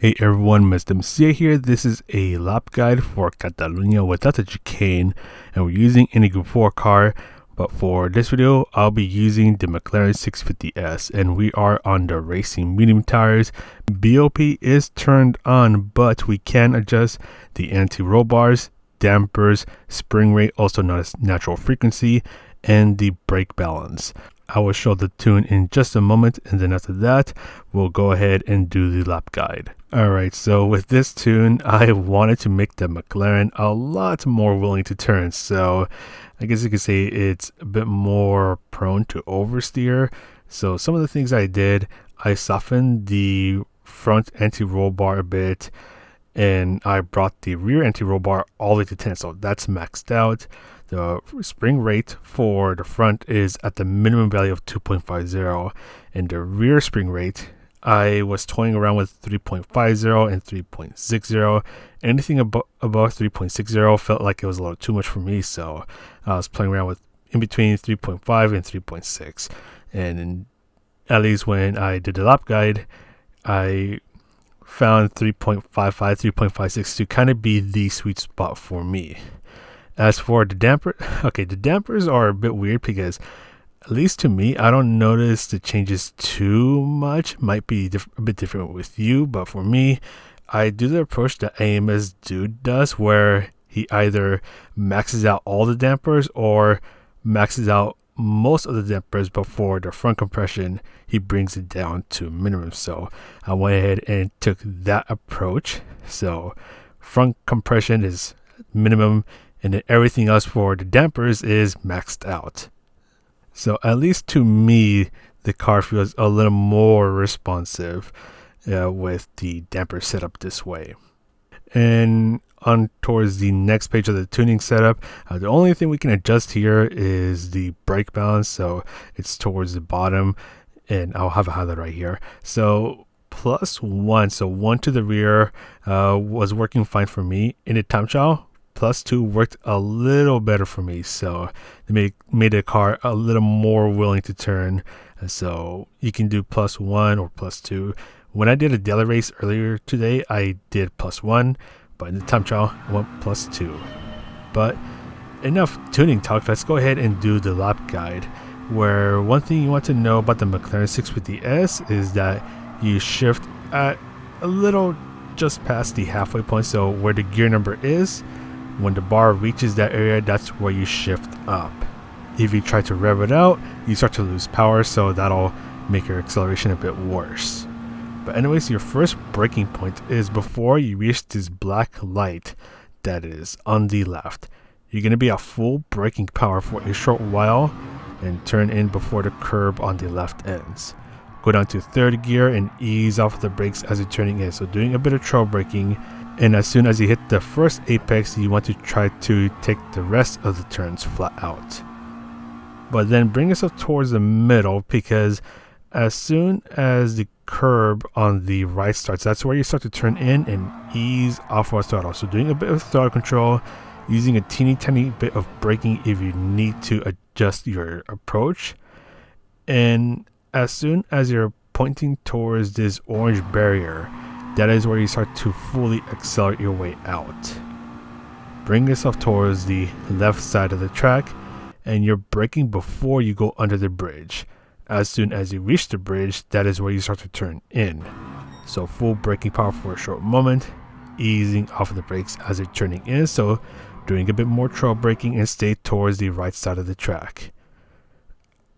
Hey everyone, Mr. Mcia here. This is a lap guide for Catalunya without the chicane, and we're using any Group 4 car. But for this video, I'll be using the McLaren 650S, and we are on the racing medium tires. BOP is turned on, but we can adjust the anti-roll bars, dampers, spring rate, also known as natural frequency, and the brake balance. I will show the tune in just a moment, and then after that, we'll go ahead and do the lap guide. Alright, so with this tune, I wanted to make the McLaren a lot more willing to turn, so I guess you could say it's a bit more prone to oversteer. So some of the things I did, I softened the front anti-roll bar a bit, and I brought the rear anti-roll bar all the way to 10, so that's maxed out. The spring rate for the front is at the minimum value of 2.50, and the rear spring rate, I was toying around with 3.50 and 3.60. Anything above 3.60 felt like it was a little too much for me, so I was playing around with in between 3.5 and 3.6. And at least when I did the lap guide, I found 3.55, 3.56 to kind of be the sweet spot for me. As for the damper, the dampers are a bit weird because, at least to me, I don't notice the changes too much. Might be a bit different with you, but for me, I do the approach that AMS dude does, where he either maxes out all the dampers or maxes out most of the dampers before the front compression. He brings it down to minimum. So I went ahead and took that approach. So front compression is minimum, and then everything else for the dampers is maxed out. So at least to me, the car feels a little more responsive with the damper setup this way. And on towards the next page of the tuning setup, the only thing we can adjust here is the brake balance. So it's towards the bottom, and I'll have a highlight right here. So +1, so 1 to the rear was working fine for me. In the time trial, +2 worked a little better for me, so it made the car a little more willing to turn. So you can do +1 or +2. When I did a daily race earlier today, I did +1, but in the time trial, I went +2. But enough tuning talk, let's go ahead and do the lap guide, where one thing you want to know about the McLaren 650S is that you shift at a little just past the halfway point, so where the gear number is. When the bar reaches that area, that's where you shift up. If you try to rev it out, you start to lose power, so that'll make your acceleration a bit worse. But anyways, your first braking point is before you reach this black light that is on the left. You're going to be at full braking power for a short while and turn in before the curb on the left ends. Go down to third gear and ease off the brakes as you're turning in, so doing a bit of trail braking. And as soon as you hit the first apex, you want to try to take the rest of the turns flat out. But then bring yourself towards the middle, because as soon as the curb on the right starts, that's where you start to turn in and ease off our throttle. So doing a bit of throttle control, using a teeny tiny bit of braking if you need to adjust your approach. And as soon as you're pointing towards this orange barrier, that is where you start to fully accelerate your way out. Bring yourself towards the left side of the track, and you're braking before you go under the bridge. As soon as you reach the bridge, that is where you start to turn in. So full braking power for a short moment, easing off of the brakes as you're turning in, so doing a bit more trail braking and stay towards the right side of the track.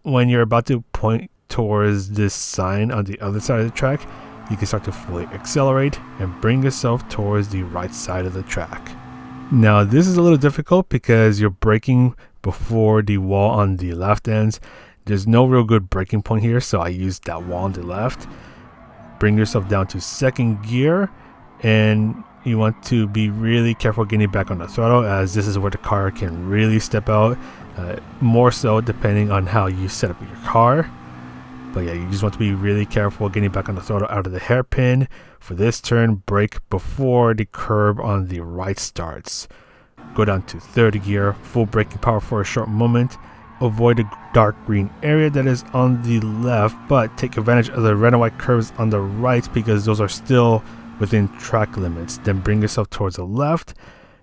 When you're about to point towards this sign on the other side of the track, you can start to fully accelerate and bring yourself towards the right side of the track. Now this is a little difficult because you're braking before the wall on the left ends. There's no real good braking point here, so I used that wall on the left. Bring yourself down to second gear, and you want to be really careful getting back on the throttle, as this is where the car can really step out, more so depending on how you set up your car. But yeah, you just want to be really careful getting back on the throttle out of the hairpin. For this turn, brake before the curb on the right starts. Go down to third gear, full braking power for a short moment. Avoid the dark green area that is on the left, but take advantage of the red and white curves on the right, because those are still within track limits. Then bring yourself towards the left.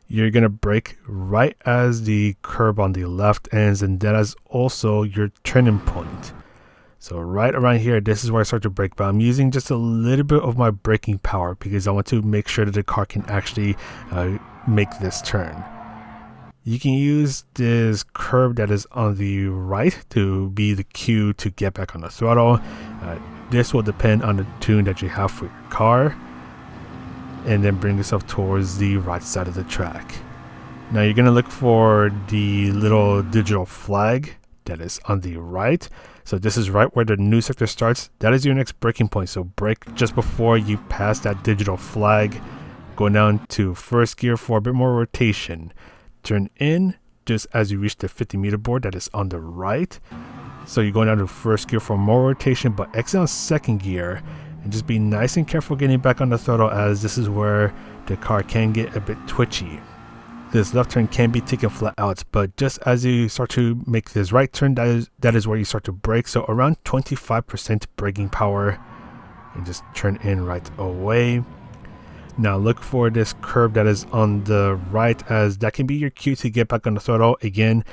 You're going to brake right as the curb on the left ends, and that is also your turning point. So right around here, this is where I start to brake, but I'm using just a little bit of my braking power because I want to make sure that the car can actually make this turn. You can use this curb that is on the right to be the cue to get back on the throttle. This will depend on the tune that you have for your car. And then bring yourself towards the right side of the track. Now you're going to look for the little digital flag that is on the right. So this is right where the new sector starts. That is your next braking point. So brake just before you pass that digital flag. Go down to first gear for a bit more rotation. Turn in just as you reach the 50-meter board that is on the right. So you're going down to first gear for more rotation, but exit on second gear. And just be nice and careful getting back on the throttle, as this is where the car can get a bit twitchy. This left turn can be taken flat out, but just as you start to make this right turn, that is where you start to brake. So around 25% braking power, and just turn in right away. Now look for this curb that is on the right, as that can be your cue to get back on the throttle. Again,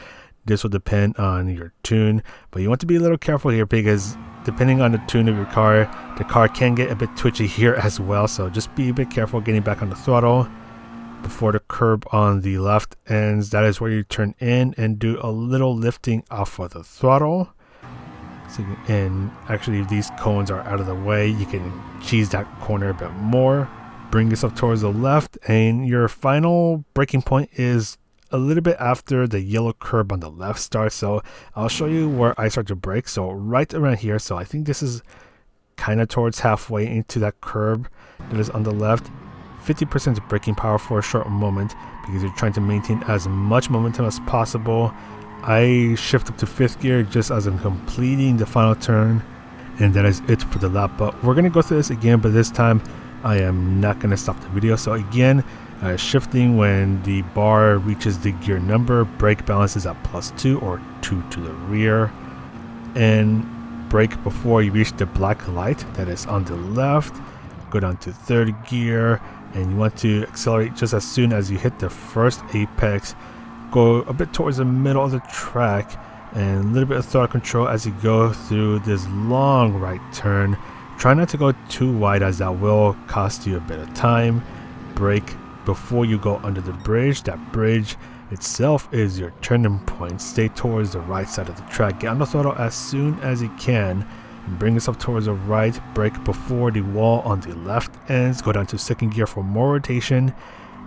this will depend on your tune, but you want to be a little careful here because depending on the tune of your car, the car can get a bit twitchy here as well. So just be a bit careful getting back on the throttle before the curb on the left ends. That is where you turn in and do a little lifting off of the throttle. So and actually, if these cones are out of the way, you can cheese that corner a bit more. Bring yourself towards the left, and your final braking point is a little bit after the yellow curb on the left starts. So I'll show you where I start to brake. So right around here. So I think this is kind of towards halfway into that curb that is on the left. 50% braking power for a short moment because you're trying to maintain as much momentum as possible. I shift up to fifth gear just as I'm completing the final turn, and that is it for the lap. But we're going to go through this again, but this time I am not going to stop the video. So again, shifting when the bar reaches the gear number, brake balance is at +2 or 2 to the rear, and brake before you reach the black light that is on the left. Go down to third gear, and you want to accelerate just as soon as you hit the first apex. Go a bit towards the middle of the track and a little bit of throttle control as you go through this long right turn. Try not to go too wide, as that will cost you a bit of time. Brake before you go under the bridge. That bridge itself is your turning point. Stay towards the right side of the track. Get on the throttle as soon as you can and bring yourself towards the right. Brake before the wall on the left ends. Go down to second gear for more rotation.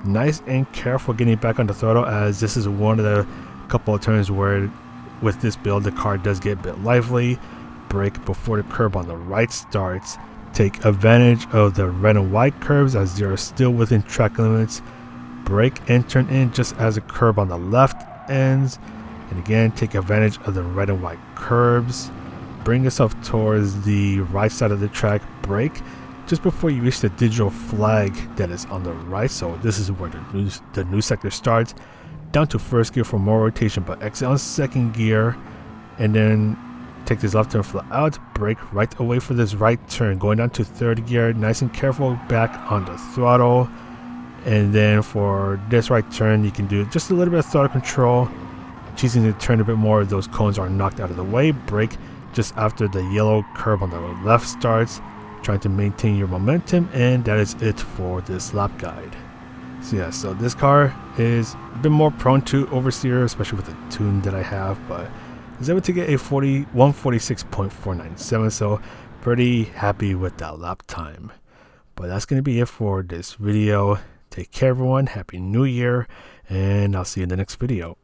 Nice and careful getting back on the throttle, as this is one of the couple of turns where with this build the car does get a bit lively. Brake before the curb on the right starts. Take advantage of the red and white curbs as they are still within track limits. Brake and turn in just as the curb on the left ends. And again, take advantage of the red and white curbs. Bring yourself towards the right side of the track. Brake just before you reach the digital flag that is on the right. So this is where the new sector starts. Down to first gear for more rotation, but exit on second gear, and then take this left turn flat out. Brake right away for this right turn. Going down to third gear, nice and careful back on the throttle. And then for this right turn, you can do just a little bit of throttle control, choosing to turn a bit more. Those cones are knocked out of the way. Brake just after the yellow curb on the left starts, trying to maintain your momentum. And that is it for this lap guide. So yeah, so this car is a bit more prone to oversteer, especially with the tune that I have, but I was able to get a 146.497, so pretty happy with that lap time. But that's going to be it for this video. Take care, everyone. Happy New Year, and I'll see you in the next video.